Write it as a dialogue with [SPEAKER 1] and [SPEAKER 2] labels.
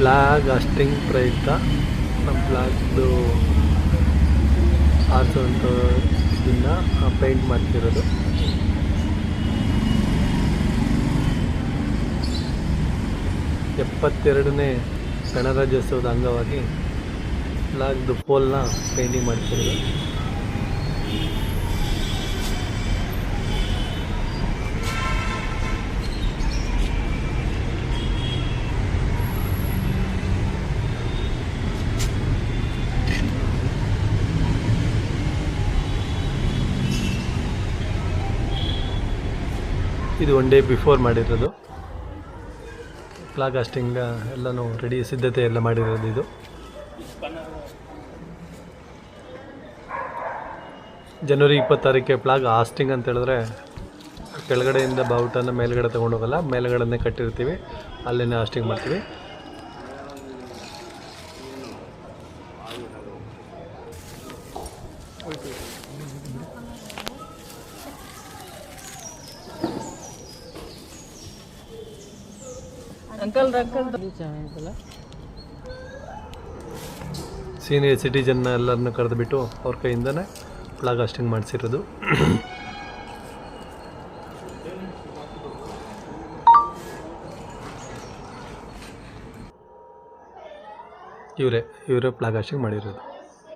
[SPEAKER 1] Flag hoisting ಪ್ರಯುಕ್ತ ನಮ್ಮ ಫ್ಲಾಗ್ದು ಆರಿಸುವಂಥ ಇದನ್ನು ಪೇಂಟ್ ಮಾಡ್ತಿರೋದು. ಎಪ್ಪತ್ತೆರಡನೇ ಗಣರಾಜ್ಯೋತ್ಸವದ ಅಂಗವಾಗಿ ಫ್ಲಾಗ್ದು ಪೋಲ್ನ ಪೇಂಟಿಂಗ್ ಮಾಡ್ತಿರೋದು. ಇದು ಒನ್ ಡೇ ಬಿಫೋರ್ ಮಾಡಿರೋದು. ಫ್ಲಾಗ್ ಹಾಸ್ಟಿಂಗ್ ಎಲ್ಲನೂ ರೆಡಿ, ಸಿದ್ಧತೆ ಎಲ್ಲ ಮಾಡಿರೋದು. ಇದು ಜನವರಿ 26ಕ್ಕೆ ಫ್ಲಾಗ್ ಹಾಸ್ಟಿಂಗ್ ಅಂತ ಹೇಳಿದ್ರೆ ಕೆಳಗಡೆಯಿಂದ ಬಾವುಟನ ಮೇಲ್ಗಡೆ ತೊಗೊಂಡೋಗಲ್ಲ, ಮೇಲ್ಗಡೆನೇ ಕಟ್ಟಿರ್ತೀವಿ, ಅಲ್ಲೇ ಹಾಸ್ಟಿಂಗ್ ಮಾಡ್ತೀವಿ. ಸೀನಿಯರ್ ಸಿಟಿಜನ್ನ ಎಲ್ಲರನ್ನೂ ಕರೆದುಬಿಟ್ಟು ಅವ್ರ ಕೈಯಿಂದನೇ ಫ್ಲಾಗ್ ಹಾಸ್ಟಿಂಗ್ ಮಾಡಿಸಿರೋದು. ಇವರೇ ಫ್ಲಾಗ್ ಹಾಸ್ಟಿಂಗ್ ಮಾಡಿರೋದು.